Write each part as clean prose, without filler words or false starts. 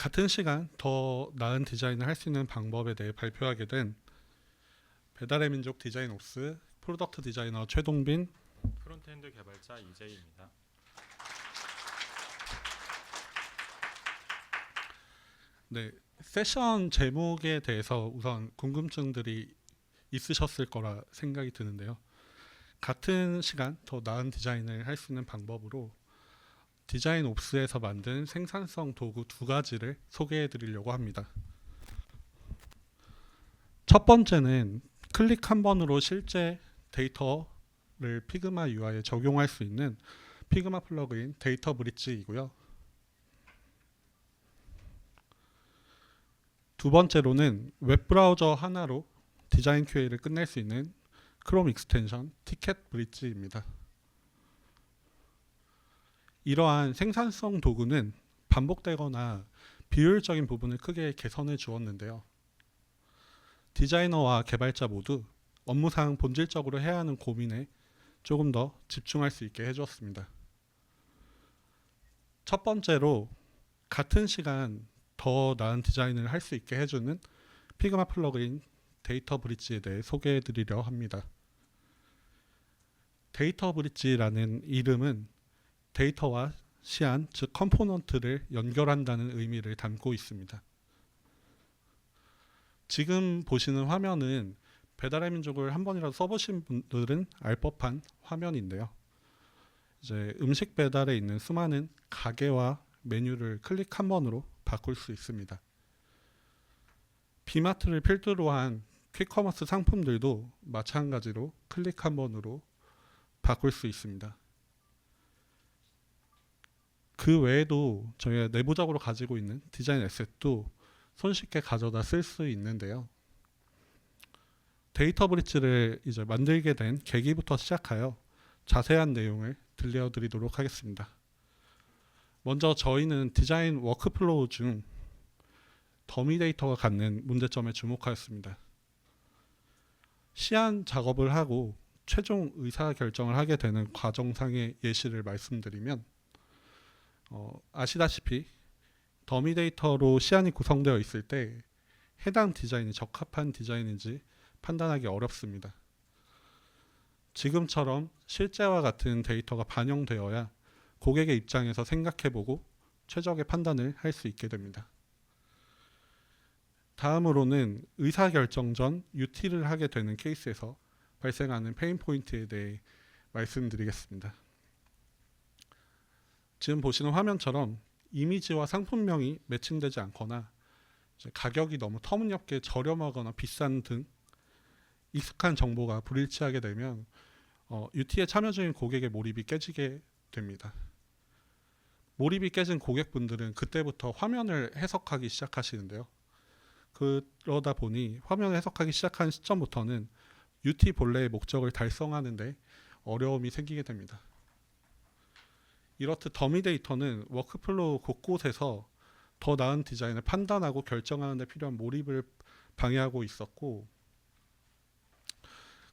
같은 시간 더 나은 디자인을 할 수 있는 방법에 대해 발표하게 된 배달의 민족 디자인 옵스 프로덕트 디자이너 최동빈. 프론트엔드 개발자 이재희입니다. 네, 세션 제목에 대해서 우선 궁금증들이 있으셨을 거라 생각이 드는데요. 같은 시간 더 나은 디자인을 할 수 있는 방법으로 디자인 옵스에서 만든 생산성 도구 두 가지를 소개해 드리려고 합니다. 첫 번째는 클릭 한 번으로 실제 데이터를 피그마 UI에 적용할 수 있는 피그마 플러그인 데이터 브릿지이고요. 두 번째로는 웹브라우저 하나로 디자인 QA를 끝낼 수 있는 크롬 익스텐션 티켓 브릿지입니다. 이러한 생산성 도구는 반복되거나 비효율적인 부분을 크게 개선해 주었는데요. 디자이너와 개발자 모두 업무상 본질적으로 해야 하는 고민에 조금 더 집중할 수 있게 해주었습니다. 첫 번째로 같은 시간 더 나은 디자인을 할 수 있게 해주는 피그마 플러그인 데이터 브릿지에 대해 소개해 드리려 합니다. 데이터 브릿지라는 이름은 데이터와 시안, 즉 컴포넌트를 연결한다는 의미를 담고 있습니다. 지금 보시는 화면은 배달의 민족을 한 번이라도 써보신 분들은 알 법한 화면인데요. 이제 음식 배달에 있는 수많은 가게와 메뉴를 클릭 한 번으로 바꿀 수 있습니다. 비마트를 필두로 한 퀵커머스 상품들도 마찬가지로 클릭 한 번으로 바꿀 수 있습니다. 그 외에도 저희가 내부적으로 가지고 있는 디자인 에셋도 손쉽게 가져다 쓸 수 있는데요. 데이터 브릿지를 이제 만들게 된 계기부터 시작하여 자세한 내용을 들려드리도록 하겠습니다. 먼저 저희는 디자인 워크플로우 중 더미 데이터가 갖는 문제점에 주목하였습니다. 시안 작업을 하고 최종 의사결정을 하게 되는 과정상의 예시를 말씀드리면 아시다시피 더미 데이터로 시안이 구성되어 있을 때 해당 디자인이 적합한 디자인인지 판단하기 어렵습니다. 지금처럼 실제와 같은 데이터가 반영되어야 고객의 입장에서 생각해보고 최적의 판단을 할 수 있게 됩니다. 다음으로는 의사결정 전 UT를 하게 되는 케이스에서 발생하는 페인 포인트에 대해 말씀드리겠습니다. 지금 보시는 화면처럼 이미지와 상품명이 매칭되지 않거나 가격이 너무 터무니없게 저렴하거나 비싼 등 익숙한 정보가 불일치하게 되면 UT에 참여 중인 고객의 몰입이 깨지게 됩니다. 몰입이 깨진 고객분들은 그때부터 화면을 해석하기 시작하시는데요. 그러다 보니 화면을 해석하기 시작한 시점부터는 UT 본래의 목적을 달성하는 데 어려움이 생기게 됩니다. 이렇듯 더미 데이터는 워크플로우 곳곳에서 더 나은 디자인을 판단하고 결정하는 데 필요한 몰입을 방해하고 있었고,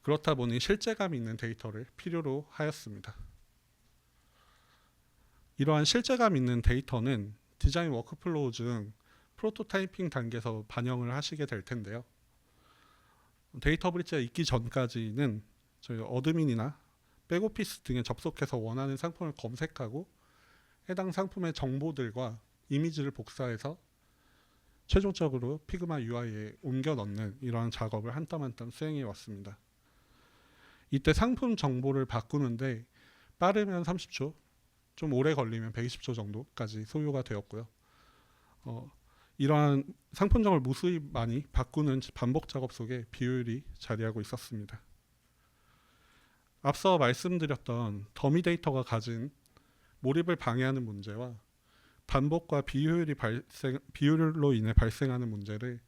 그렇다 보니 실제감 있는 데이터를 필요로 하였습니다. 이러한 실제감 있는 데이터는 디자인 워크플로우 중 프로토타이핑 단계에서 반영을 하시게 될 텐데요. 데이터 브릿지가 있기 전까지는 저희 어드민이나 백오피스 등에 접속해서 원하는 상품을 검색하고 해당 상품의 정보들과 이미지를 복사해서 최종적으로 피그마 UI에 옮겨 넣는 이러한 작업을 한 땀 한 땀 수행해 왔습니다. 이때 상품 정보를 바꾸는데 빠르면 30초, 좀 오래 걸리면 120초 정도까지 소요가 되었고요. 이러한 상품 정보를 무수히 많이 바꾸는 반복 작업 속에 비효율이 자리하고 있었습니다. 앞서 말씀드렸던 더미 데이터가 가진 몰입을 방해하는 문제와 반복과 비효율로 인해 발생하는 문제를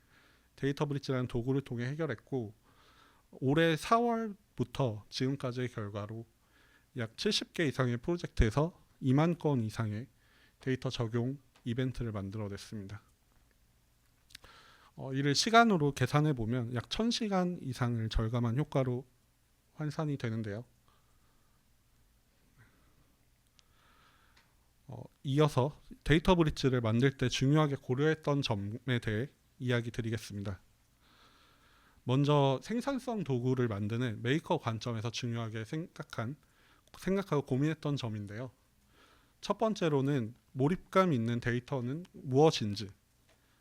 데이터 브릿지라는 도구를 통해 해결했고, 올해 4월부터 지금까지의 결과로 약 70개 이상의 프로젝트에서 2만 건 이상의 데이터 적용 이벤트를 만들어냈습니다. 이를 시간으로 계산해 보면 약 1000시간 이상을 절감한 효과로 환산이 되는데요. 이어서 데이터 브릿지를 만들 때 중요하게 고려했던 점에 대해 이야기 드리겠습니다. 먼저 생산성 도구를 만드는 메이커 관점에서 중요하게 생각하고 고민했던 점인데요. 첫 번째로는 몰입감 있는 데이터는 무엇인지,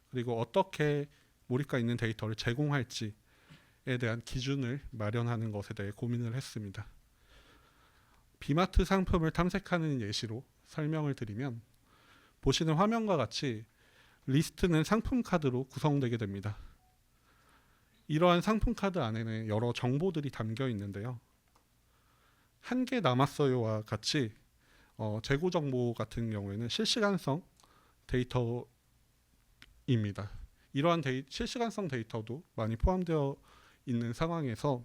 그리고 어떻게 몰입감 있는 데이터를 제공할지에 대한 기준을 마련하는 것에 대해 고민을 했습니다. 비마트 상품을 탐색하는 예시로 설명을 드리면, 보시는 화면과 같이 리스트는 상품 카드로 구성되게 됩니다. 이러한 상품 카드 안에는 여러 정보들이 담겨 있는데요. 한 개 남았어요와 같이 재고 정보 같은 경우에는 실시간성 데이터입니다. 이러한 실시간성 데이터도 많이 포함되어 있는 상황에서,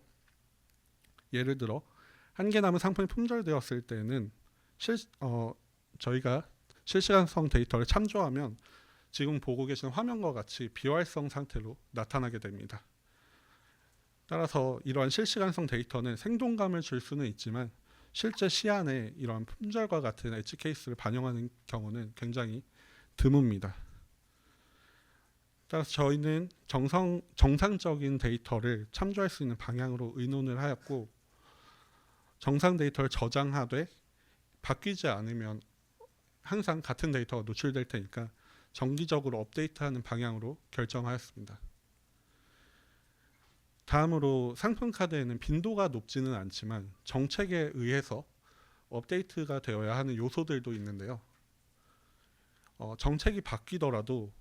예를 들어 한 개 남은 상품이 품절되었을 때는 저희가 실시간성 데이터를 참조하면 지금 보고 계신 화면과 같이 비활성 상태로 나타나게 됩니다. 따라서 이러한 실시간성 데이터는 생동감을 줄 수는 있지만 실제 시안에 이러한 품절과 같은 엣지 케이스를 반영하는 경우는 굉장히 드뭅니다. 따라서 저희는 정상적인 데이터를 참조할 수 있는 방향으로 의논을 하였고, 정상 데이터를 저장하되 바뀌지 않으면 항상 같은 데이터가 노출될 테니까 정기적으로 업데이트하는 방향으로 결정하였습니다. 다음으로 상품 카드에는 빈도가 높지는 않지만 정책에 의해서 업데이트가 되어야 하는 요소들도 있는데요. 정책이 바뀌더라도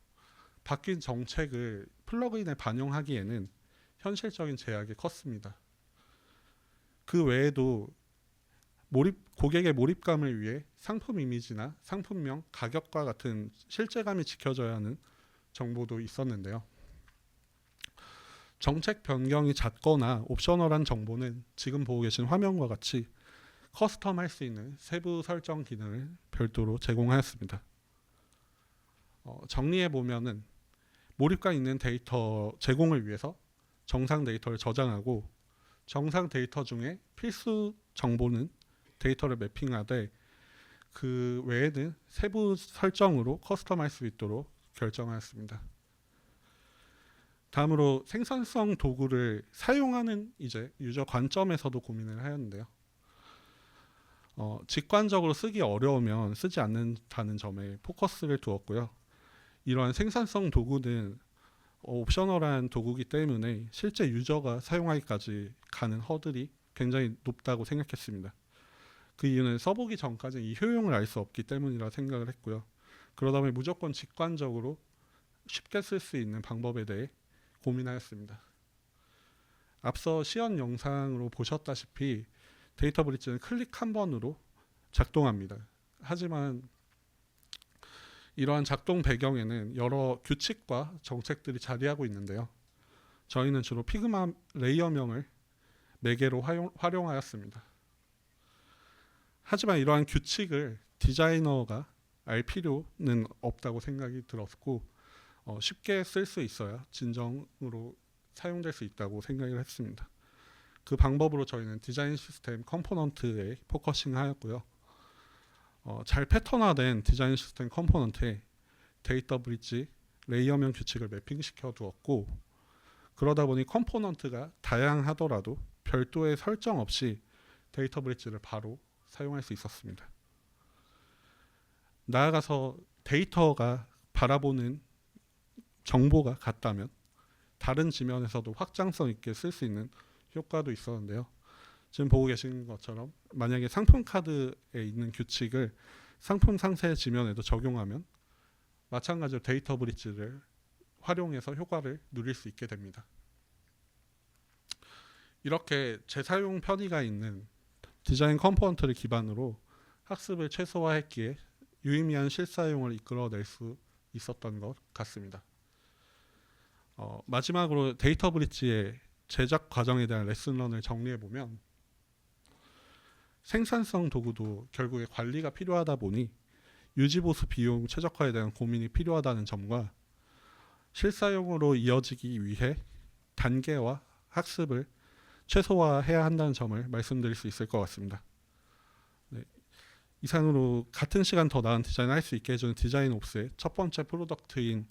바뀐 정책을 플러그인에 반영하기에는 현실적인 제약이 컸습니다. 그 외에도 고객의 몰입감을 위해 상품 이미지나 상품명, 가격과 같은 실제감이 지켜져야 하는 정보도 있었는데요. 정책 변경이 잦거나 옵셔널한 정보는 지금 보고 계신 화면과 같이 커스텀할 수 있는 세부 설정 기능을 별도로 제공하였습니다. 정리해 보면은 몰입감 있는 데이터 제공을 위해서 정상 데이터를 저장하고, 정상 데이터 중에 필수 정보는 데이터를 매핑하되 그 외에는 세부 설정으로 커스텀할 수 있도록 결정하였습니다. 다음으로 생산성 도구를 사용하는 유저 관점에서도 고민을 하였는데요. 직관적으로 쓰기 어려우면 쓰지 않는다는 점에 포커스를 두었고요. 이러한 생산성 도구는 옵셔널한 도구이기 때문에 실제 유저가 사용하기까지 가는 허들이 굉장히 높다고 생각했습니다. 그 이유는 써보기 전까지 이 효용을 알 수 없기 때문이라 생각을 했고요. 그러다 보니 무조건 직관적으로 쉽게 쓸 수 있는 방법에 대해 고민하였습니다. 앞서 시연 영상으로 보셨다시피 데이터 브릿지는 클릭 한 번으로 작동합니다. 하지만 이러한 작동 배경에는 여러 규칙과 정책들이 자리하고 있는데요. 저희는 주로 피그마 레이어명을 매개로 활용하였습니다. 하지만 이러한 규칙을 디자이너가 알 필요는 없다고 생각이 들었고, 쉽게 쓸 수 있어야 진정으로 사용될 수 있다고 생각을 했습니다. 그 방법으로 저희는 디자인 시스템 컴포넌트에 포커싱하였고요. 잘 패턴화된 디자인 시스템 컴포넌트에 데이터 브릿지 레이어명 규칙을 매핑시켜 두었고, 그러다 보니 컴포넌트가 다양하더라도 별도의 설정 없이 데이터 브릿지를 바로 사용할 수 있었습니다. 나아가서 데이터가 바라보는 정보가 같다면 다른 지면에서도 확장성 있게 쓸 수 있는 효과도 있었는데요. 지금 보고 계신 것처럼 만약에 상품 카드에 있는 규칙을 상품 상세 지면에도 적용하면 마찬가지로 데이터 브릿지를 활용해서 효과를 누릴 수 있게 됩니다. 이렇게 재사용 편의가 있는 디자인 컴포넌트를 기반으로 학습을 최소화했기에 유의미한 실사용을 이끌어낼 수 있었던 것 같습니다. 마지막으로 데이터 브릿지의 제작 과정에 대한 레슨런을 정리해보면, 생산성 도구도 결국에 관리가 필요하다 보니 유지보수 비용 최적화에 대한 고민이 필요하다는 점과, 실사용으로 이어지기 위해 단계와 학습을 최소화해야 한다는 점을 말씀드릴 수 있을 것 같습니다. 네, 이상으로 같은 시간 더 나은 디자인을 할 수 있게 해주는 디자인 옵스의 첫 번째 프로덕트인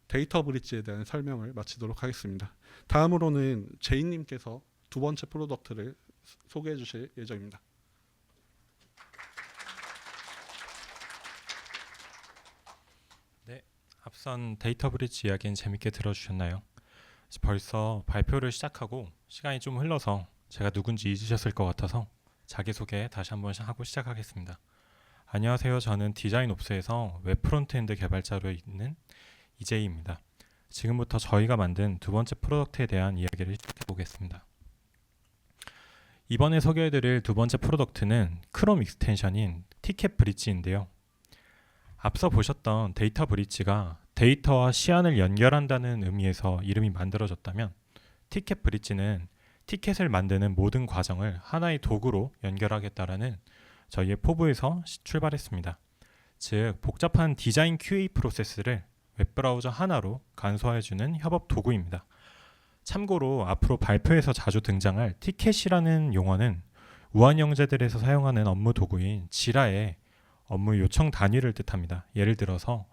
데이터 브릿지에 대한 설명을 마치도록 하겠습니다. 다음으로는 제이님께서 두 번째 프로덕트를 소개해 주실 예정입니다. 앞선 데이터 브릿지 이야기는 재밌게 들어주셨나요? 벌써 발표를 시작하고 시간이 좀 흘러서 제가 누군지 잊으셨을 것 같아서 자기소개 다시 한번 하고 시작하겠습니다. 안녕하세요. 저는 디자인옵스에서 웹 프론트엔드 개발자로 있는 이재희입니다. 지금부터 저희가 만든 두 번째 프로덕트에 대한 이야기를 시작해 보겠습니다. 이번에 소개해드릴 두 번째 프로덕트는 크롬 익스텐션인 티켓 브릿지인데요. 앞서 보셨던 데이터 브릿지가 데이터와 시안을 연결한다는 의미에서 이름이 만들어졌다면 티켓 브릿지는 티켓을 만드는 모든 과정을 하나의 도구로 연결하겠다라는 저희의 포부에서 출발했습니다. 즉 복잡한 디자인 QA 프로세스를 웹브라우저 하나로 간소화해주는 협업 도구입니다. 참고로 앞으로 발표에서 자주 등장할 티켓이라는 용어는 우한영재들에서 사용하는 업무 도구인 지라의 업무 요청 단위를 뜻합니다. 예를 들어서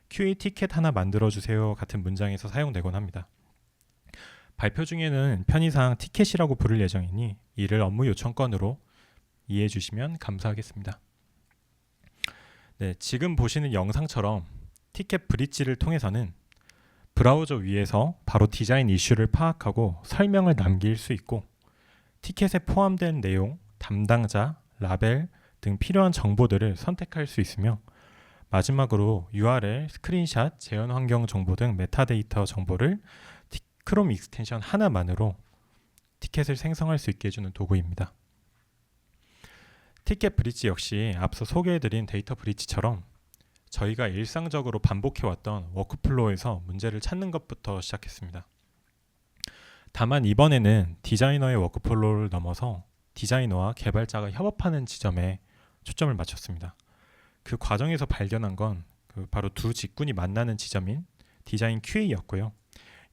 QA 티켓 하나 만들어주세요 같은 문장에서 사용되곤 합니다. 발표 중에는 편의상 티켓이라고 부를 예정이니 이를 업무 요청건으로 이해해 주시면 감사하겠습니다. 네, 지금 보시는 영상처럼 티켓 브릿지를 통해서는 브라우저 위에서 바로 디자인 이슈를 파악하고 설명을 남길 수 있고 티켓에 포함된 내용, 담당자, 라벨 등 필요한 정보들을 선택할 수 있으며 마지막으로 URL, 스크린샷, 재현 환경 정보 등 메타데이터 정보를 크롬 익스텐션 하나만으로 티켓을 생성할 수 있게 해주는 도구입니다. 티켓 브릿지 역시 앞서 소개해드린 데이터 브릿지처럼 저희가 일상적으로 반복해왔던 워크플로우에서 문제를 찾는 것부터 시작했습니다. 다만 이번에는 디자이너의 워크플로우를 넘어서 디자이너와 개발자가 협업하는 지점에 초점을 맞췄습니다. 그 과정에서 발견한 건 바로 두 직군이 만나는 지점인 디자인 QA였고요.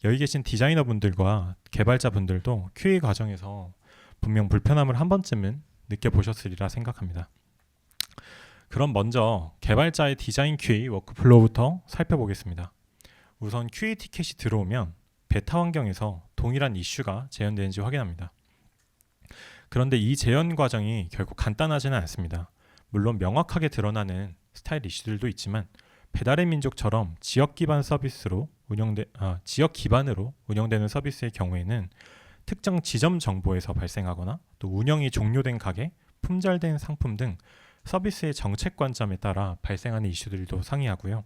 여기 계신 디자이너분들과 개발자분들도 QA 과정에서 분명 불편함을 한 번쯤은 느껴보셨으리라 생각합니다. 그럼 먼저 개발자의 디자인 QA 워크플로우부터 살펴보겠습니다. 우선 QA 티켓이 들어오면 베타 환경에서 동일한 이슈가 재현되는지 확인합니다. 그런데 이 재현 과정이 결국 간단하지는 않습니다. 물론 명확하게 드러나는 스타일 이슈들도 있지만 배달의 민족처럼 지역 기반으로 운영되는 서비스의 경우에는 특정 지점 정보에서 발생하거나 또 운영이 종료된 가게, 품절된 상품 등 서비스의 정책 관점에 따라 발생하는 이슈들도 상이하고요.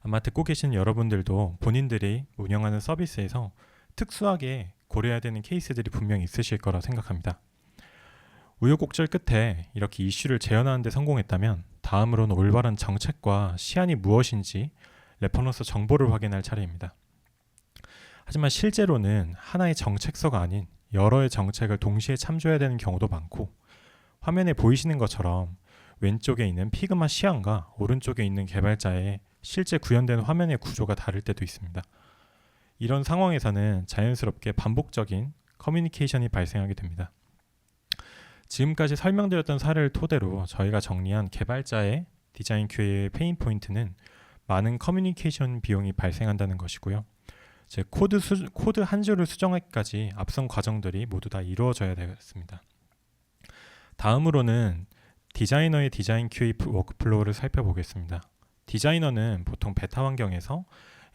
아마 듣고 계신 여러분들도 본인들이 운영하는 서비스에서 특수하게 고려해야 되는 케이스들이 분명히 있으실 거라 생각합니다. 우여곡절 끝에 이렇게 이슈를 재현하는 데 성공했다면 다음으로는 올바른 정책과 시안이 무엇인지 레퍼런스 정보를 확인할 차례입니다. 하지만 실제로는 하나의 정책서가 아닌 여러의 정책을 동시에 참조해야 되는 경우도 많고 화면에 보이시는 것처럼 왼쪽에 있는 피그마 시안과 오른쪽에 있는 개발자의 실제 구현된 화면의 구조가 다를 때도 있습니다. 이런 상황에서는 자연스럽게 반복적인 커뮤니케이션이 발생하게 됩니다. 지금까지 설명드렸던 사례를 토대로 저희가 정리한 개발자의 디자인 QA의 페인 포인트는 많은 커뮤니케이션 비용이 발생한다는 것이고요. 즉 코드 한 줄을 수정하기까지 앞선 과정들이 모두 다 이루어져야 되겠습니다. 다음으로는 디자이너의 디자인 QA 워크플로우를 살펴보겠습니다. 디자이너는 보통 베타 환경에서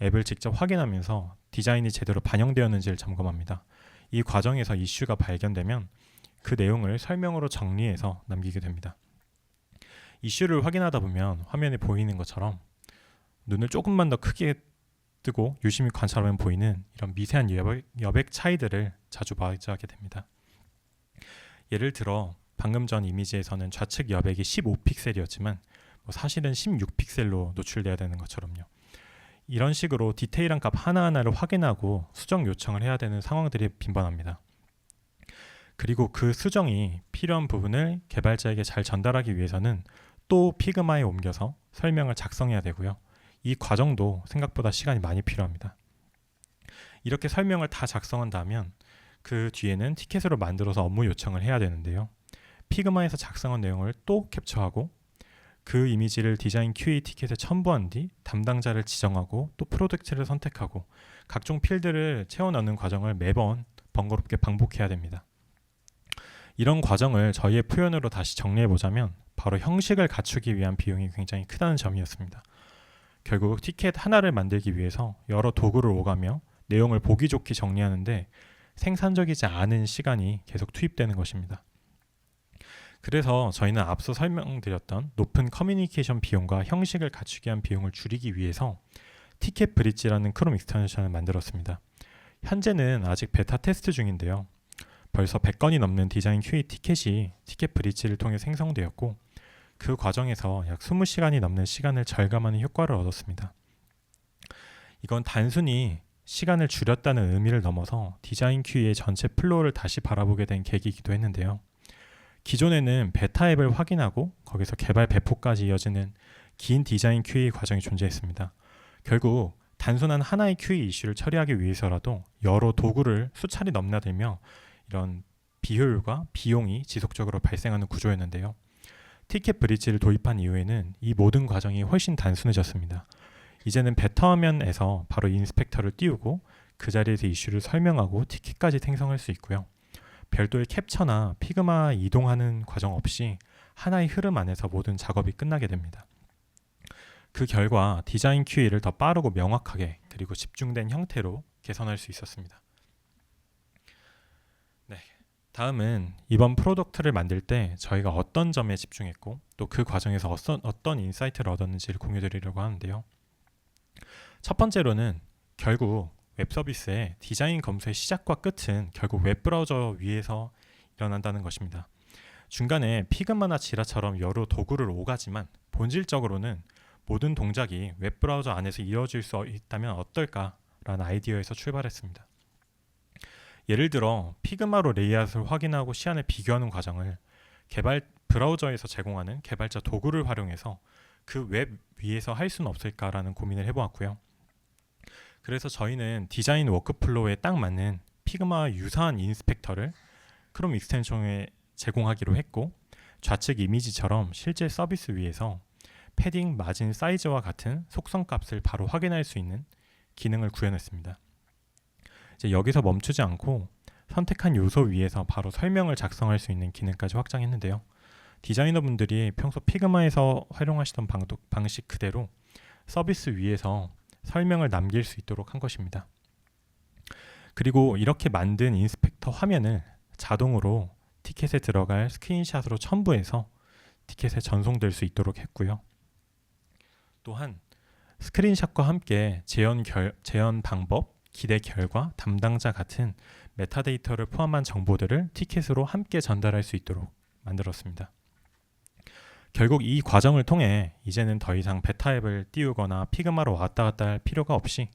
앱을 직접 확인하면서 디자인이 제대로 반영되었는지를 점검합니다. 이 과정에서 이슈가 발견되면 그 내용을 설명으로 정리해서 남기게 됩니다. 이슈를 확인하다 보면 화면에 보이는 것처럼 눈을 조금만 더 크게 뜨고 유심히 관찰하면 보이는 이런 미세한 여백 차이들을 자주 맞이하게 됩니다. 예를 들어 방금 전 이미지에서는 좌측 여백이 15픽셀이었지만 사실은 16픽셀로 노출돼야 되는 것처럼요. 이런 식으로 디테일한 값 하나하나를 확인하고 수정 요청을 해야 되는 상황들이 빈번합니다. 그리고 그 수정이 필요한 부분을 개발자에게 잘 전달하기 위해서는 또 피그마에 옮겨서 설명을 작성해야 되고요. 이 과정도 생각보다 시간이 많이 필요합니다. 이렇게 설명을 다 작성한다면 그 뒤에는 티켓으로 만들어서 업무 요청을 해야 되는데요. 피그마에서 작성한 내용을 또 캡처하고 그 이미지를 디자인 QA 티켓에 첨부한 뒤 담당자를 지정하고 또 프로젝트를 선택하고 각종 필드를 채워 넣는 과정을 매번 번거롭게 반복해야 됩니다. 이런 과정을 저희의 표현으로 다시 정리해 보자면 바로 형식을 갖추기 위한 비용이 굉장히 크다는 점이었습니다. 결국 티켓 하나를 만들기 위해서 여러 도구를 오가며 내용을 보기 좋게 정리하는데 생산적이지 않은 시간이 계속 투입되는 것입니다. 그래서 저희는 앞서 설명드렸던 높은 커뮤니케이션 비용과 형식을 갖추기 위한 비용을 줄이기 위해서 티켓 브릿지라는 크롬 익스텐션을 만들었습니다. 현재는 아직 베타 테스트 중인데요. 벌써 100건이 넘는 디자인 QA 티켓이 티켓 브릿지를 통해 생성되었고 그 과정에서 약 20시간이 넘는 시간을 절감하는 효과를 얻었습니다. 이건 단순히 시간을 줄였다는 의미를 넘어서 디자인 QA의 전체 플로우를 다시 바라보게 된 계기이기도 했는데요. 기존에는 베타 앱을 확인하고 거기서 개발 배포까지 이어지는 긴 디자인 QA 과정이 존재했습니다. 결국 단순한 하나의 QA 이슈를 처리하기 위해서라도 여러 도구를 수차례 넘나들며 이런 비효율과 비용이 지속적으로 발생하는 구조였는데요. 티켓 브릿지를 도입한 이후에는 이 모든 과정이 훨씬 단순해졌습니다. 이제는 베타 화면에서 바로 인스펙터를 띄우고 그 자리에서 이슈를 설명하고 티켓까지 생성할 수 있고요. 별도의 캡처나 피그마 이동하는 과정 없이 하나의 흐름 안에서 모든 작업이 끝나게 됩니다. 그 결과 디자인 QA를 더 빠르고 명확하게 그리고 집중된 형태로 개선할 수 있었습니다. 네, 다음은 이번 프로덕트를 만들 때 저희가 어떤 점에 집중했고 또 그 과정에서 어떤 인사이트를 얻었는지를 공유드리려고 하는데요. 첫 번째로는 결국 웹 서비스의 디자인 검수의 시작과 끝은 결국 웹브라우저 위에서 일어난다는 것입니다. 중간에 피그마나 지라처럼 여러 도구를 오가지만 본질적으로는 모든 동작이 웹브라우저 안에서 이루어질 수 있다면 어떨까라는 아이디어에서 출발했습니다. 예를 들어 피그마로 레이아웃을 확인하고 시안을 비교하는 과정을 브라우저에서 제공하는 개발자 도구를 활용해서 그 웹 위에서 할 수는 없을까라는 고민을 해보았고요. 그래서 저희는 디자인 워크플로우에 딱 맞는 피그마와 유사한 인스펙터를 크롬 익스텐션에 제공하기로 했고 좌측 이미지처럼 실제 서비스 위에서 패딩, 마진, 사이즈와 같은 속성 값을 바로 확인할 수 있는 기능을 구현했습니다. 이제 여기서 멈추지 않고 선택한 요소 위에서 바로 설명을 작성할 수 있는 기능까지 확장했는데요. 디자이너분들이 평소 피그마에서 활용하시던 방식 그대로 서비스 위에서 설명을 남길 수 있도록 한 것입니다. 그리고 이렇게 만든 인스펙터 화면을 자동으로 티켓에 들어갈 스크린샷으로 첨부해서 티켓에 전송될 수 있도록 했고요. 또한 스크린샷과 함께 재현 방법, 기대 결과, 담당자 같은 메타데이터를 포함한 정보들을 티켓으로 함께 전달할 수 있도록 만들었습니다. 결국 이 과정을 통해 이제는 더 이상 베타 앱을 띄우거나 피그마로 왔다 갔다 할 필요가 없이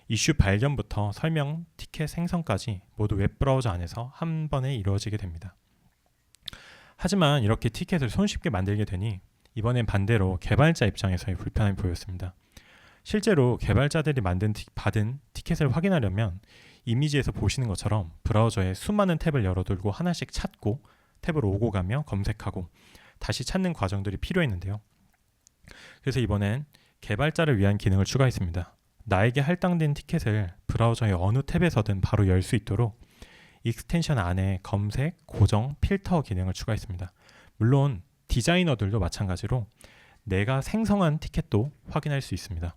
이슈 발견부터 설명, 티켓 생성까지 모두 웹브라우저 안에서 한 번에 이루어지게 됩니다. 하지만 이렇게 티켓을 손쉽게 만들게 되니 이번엔 반대로 개발자 입장에서의 불편함이 보였습니다. 실제로 개발자들이 받은 티켓을 확인하려면 이미지에서 보시는 것처럼 브라우저에 수많은 탭을 열어두고 하나씩 찾고 탭을 오고 가며 검색하고 다시 찾는 과정들이 필요했는데요. 그래서 이번엔 개발자를 위한 기능을 추가했습니다. 나에게 할당된 티켓을 브라우저의 어느 탭에서든 바로 열 수 있도록 익스텐션 안에 검색, 고정, 필터 기능을 추가했습니다. 물론 디자이너들도 마찬가지로 내가 생성한 티켓도 확인할 수 있습니다.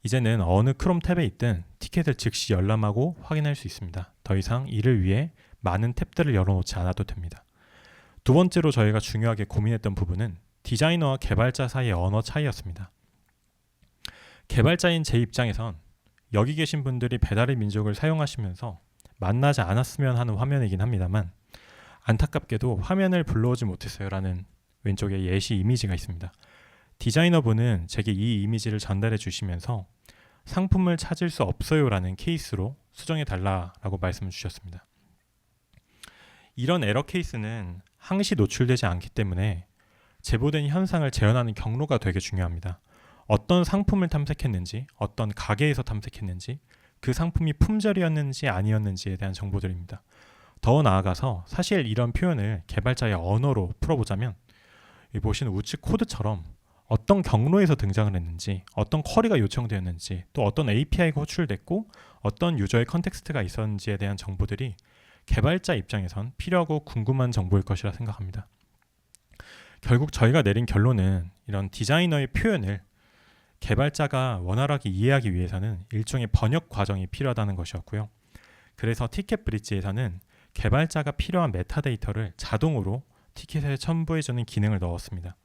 이제는 어느 크롬 탭에 있든 티켓을 즉시 열람하고 확인할 수 있습니다. 더 이상 이를 위해 많은 탭들을 열어놓지 않아도 됩니다. 두 번째로 저희가 중요하게 고민했던 부분은 디자이너와 개발자 사이의 언어 차이였습니다. 개발자인 제 입장에선 여기 계신 분들이 배달의 민족을 사용하시면서 만나지 않았으면 하는 화면이긴 합니다만 안타깝게도 화면을 불러오지 못했어요라는 왼쪽에 예시 이미지가 있습니다. 디자이너분은 제게 이 이미지를 전달해 주시면서 상품을 찾을 수 없어요라는 케이스로 수정해 달라라고 말씀을 주셨습니다. 이런 에러 케이스는 항시 노출되지 않기 때문에 제보된 현상을 재현하는 경로가 되게 중요합니다. 어떤 상품을 탐색했는지, 어떤 가게에서 탐색했는지, 그 상품이 품절이었는지 아니었는지에 대한 정보들입니다. 더 나아가서 사실 이런 표현을 개발자의 언어로 풀어보자면 이 보시는 우측 코드처럼 어떤 경로에서 등장을 했는지, 어떤 쿼리가 요청되었는지, 또 어떤 API가 호출됐고 어떤 유저의 컨텍스트가 있었는지에 대한 정보들이 개발자 입장에선 필요하고 궁금한 정보일 것이라 생각합니다. 결국 저희가 내린 결론은 이런 디자이너의 표현을 개발자가 원활하게 이해하기 위해서는 일종의 번역 과정이 필요하다는 것이었고요. 그래서 티켓 브릿지에서는 개발자가 필요한 메타데이터를 자동으로 티켓에 첨부해주는 기능을 넣었습니다.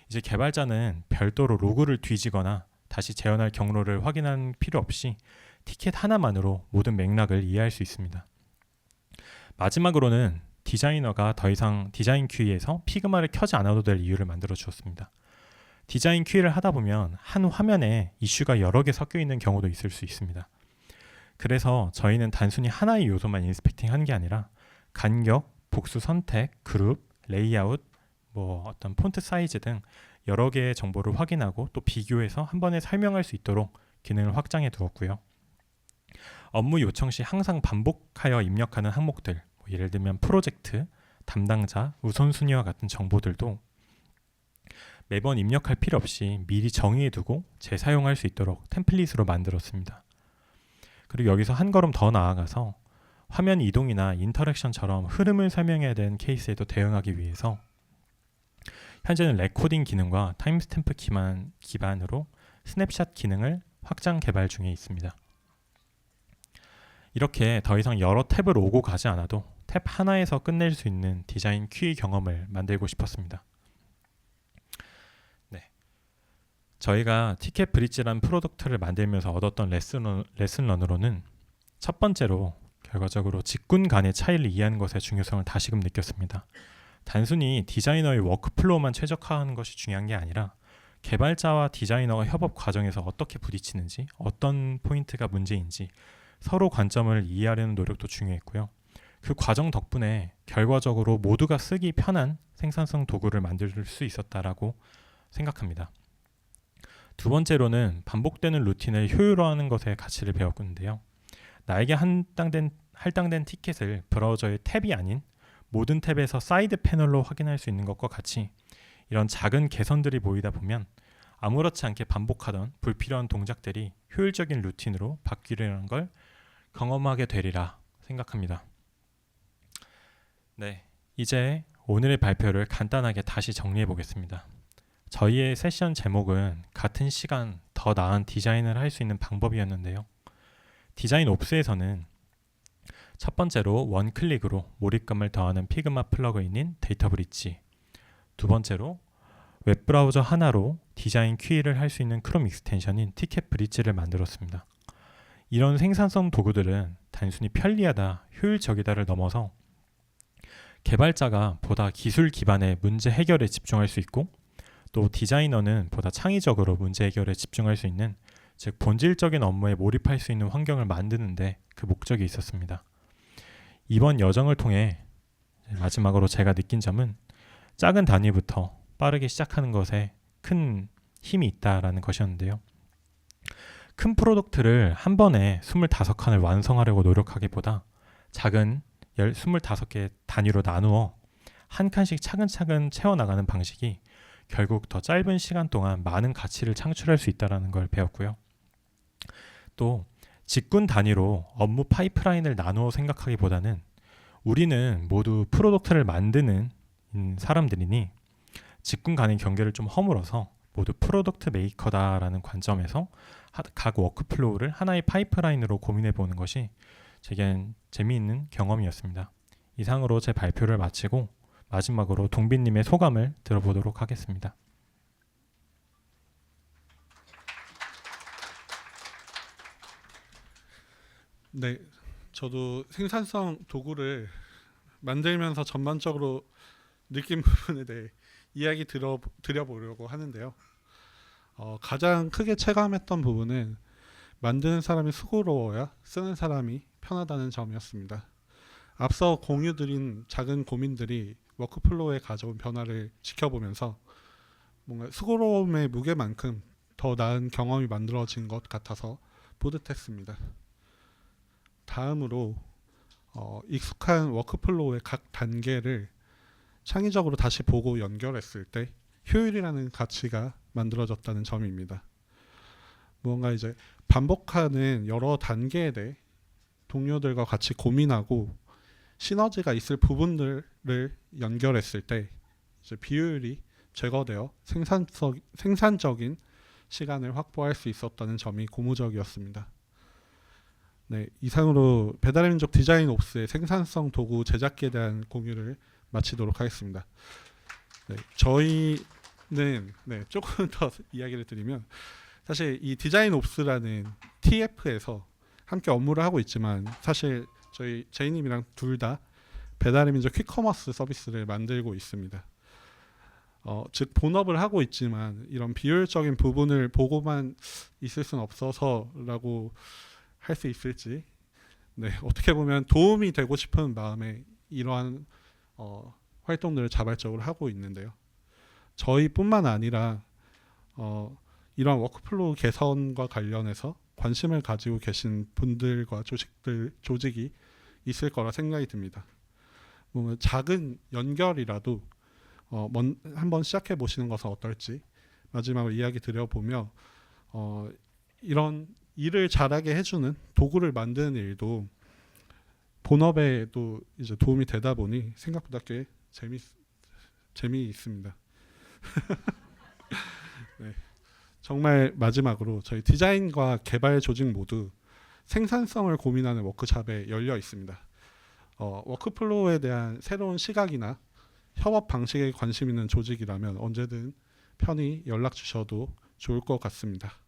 이제 개발자는 별도로 로그를 뒤지거나 다시 재현할 경로를 확인할 필요 없이 티켓 하나만으로 모든 맥락을 이해할 수 있습니다. 마지막으로는 디자이너가 더 이상 디자인 큐이에서 피그마를 켜지 않아도 될 이유를 만들어 주었습니다. 디자인 큐이를 하다 보면 한 화면에 이슈가 여러 개 섞여 있는 경우도 있을 수 있습니다. 그래서 저희는 단순히 하나의 요소만 인스펙팅한 게 아니라 간격, 복수 선택, 그룹, 레이아웃, 어떤 폰트 사이즈 등 여러 개의 정보를 확인하고 또 비교해서 한 번에 설명할 수 있도록 기능을 확장해 두었고요. 업무 요청 시 항상 반복하여 입력하는 항목들, 예를 들면 프로젝트, 담당자, 우선순위와 같은 정보들도 매번 입력할 필요 없이 미리 정의해 두고 재사용할 수 있도록 템플릿으로 만들었습니다. 그리고 여기서 한 걸음 더 나아가서 화면 이동이나 인터랙션처럼 흐름을 설명해야 되는 케이스에도 대응하기 위해서 현재는 레코딩 기능과 타임스탬프 기반으로 스냅샷 기능을 확장 개발 중에 있습니다. 이렇게 더 이상 여러 탭을 오고 가지 않아도 탭 하나에서 끝낼 수 있는 디자인 큐이 경험을 만들고 싶었습니다. 네, 저희가 티켓 브릿지라는 프로덕트를 만들면서 얻었던 레슨런으로는 첫 번째로 결과적으로 직군 간의 차이를 이해하는 것의 중요성을 다시금 느꼈습니다. 단순히 디자이너의 워크플로우만 최적화하는 것이 중요한 게 아니라 개발자와 디자이너가 협업 과정에서 어떻게 부딪히는지, 어떤 포인트가 문제인지 서로 관점을 이해하려는 노력도 중요했고요. 그 과정 덕분에 결과적으로 모두가 쓰기 편한 생산성 도구를 만들 수 있었다라고 생각합니다. 두 번째로는 반복되는 루틴을 효율화하는 것의 가치를 배웠는데요. 나에게 할당된 티켓을 브라우저의 탭이 아닌 모든 탭에서 사이드 패널로 확인할 수 있는 것과 같이 이런 작은 개선들이 보이다 보면 아무렇지 않게 반복하던 불필요한 동작들이 효율적인 루틴으로 바뀌려는 걸 경험하게 되리라 생각합니다. 네, 이제 오늘의 발표를 간단하게 다시 정리해 보겠습니다. 저희의 세션 제목은 같은 시간 더 나은 디자인을 할 수 있는 방법이었는데요. 디자인 옵스에서는 첫 번째로 원클릭으로 몰입감을 더하는 피그마 플러그인인 데이터 브릿지, 두 번째로 웹브라우저 하나로 디자인 큐이를 할 수 있는 크롬 익스텐션인 티켓 브릿지를 만들었습니다. 이런 생산성 도구들은 단순히 편리하다, 효율적이다를 넘어서 개발자가 보다 기술 기반의 문제 해결에 집중할 수 있고 또 디자이너는 보다 창의적으로 문제 해결에 집중할 수 있는, 즉 본질적인 업무에 몰입할 수 있는 환경을 만드는데 그 목적이 있었습니다. 이번 여정을 통해 마지막으로 제가 느낀 점은 작은 단위부터 빠르게 시작하는 것에 큰 힘이 있다라는 것이었는데요. 큰 프로덕트를 한 번에 25칸을 완성하려고 노력하기보다 작은 25개 단위로 나누어 한 칸씩 차근차근 채워나가는 방식이 결국 더 짧은 시간 동안 많은 가치를 창출할 수 있다는 걸 배웠고요. 또 직군 단위로 업무 파이프라인을 나누어 생각하기보다는 우리는 모두 프로덕트를 만드는 사람들이니 직군 간의 경계를 좀 허물어서 모두 프로덕트 메이커다라는 관점에서 각 워크플로우를 하나의 파이프라인으로 고민해 보는 것이 제겐 재미있는 경험이었습니다. 이상으로 제 발표를 마치고 마지막으로 동빈님의 소감을 들어보도록 하겠습니다. 네, 저도 생산성 도구를 만들면서 전반적으로 느낀 부분에 대해 이야기 드려보려고 하는데요. 가장 크게 체감했던 부분은 만드는 사람이 수고로워야 쓰는 사람이 편하다는 점이었습니다. 앞서 공유드린 작은 고민들이 워크플로우에 가져온 변화를 지켜보면서 뭔가 수고로움의 무게만큼 더 나은 경험이 만들어진 것 같아서 뿌듯했습니다. 다음으로 익숙한 워크플로우의 각 단계를 창의적으로 다시 보고 연결했을 때 효율이라는 가치가 만들어졌다는 점입니다. 무언가 이제 반복하는 여러 단계에 대해 동료들과 같이 고민하고 시너지가 있을 부분들을 연결했을 때 이제 비효율이 제거되어 생산적인 시간을 확보할 수 있었다는 점이 고무적이었습니다. 네, 이상으로 배달의 민족 디자인 옵스의 생산성 도구 제작기에 대한 공유를 마치도록 하겠습니다. 네, 저희는 조금 더 이야기를 드리면 사실 이 디자인 옵스라는 TF에서 함께 업무를 하고 있지만 사실 저희 제이님이랑 둘 다 배달의 민족 퀵커머스 서비스를 만들고 있습니다. 즉 본업을 하고 있지만 이런 비효율적인 부분을 보고만 있을 수는 없어서라고 할 수 있을지, 어떻게 보면 도움이 되고 싶은 마음에 이러한 활동들을 자발적으로 하고 있는데요. 저희뿐만 아니라 이러한 워크플로우 개선과 관련해서 관심을 가지고 계신 분들과 조직이 있을 거라 생각이 듭니다. 뭔가 작은 연결이라도 한번 시작해 보시는 것은 어떨지 마지막으로 이야기 드려보며 이런 일을 잘하게 해주는 도구를 만드는 일도 본업에도 이제 도움이 되다 보니 생각보다 꽤 재미있습니다. 네. 정말 마지막으로 저희 디자인과 개발 조직 모두 생산성을 고민하는 워크숍에 열려 있습니다. 워크플로우에 대한 새로운 시각이나 협업 방식에 관심 있는 조직이라면 언제든 편히 연락 주셔도 좋을 것 같습니다.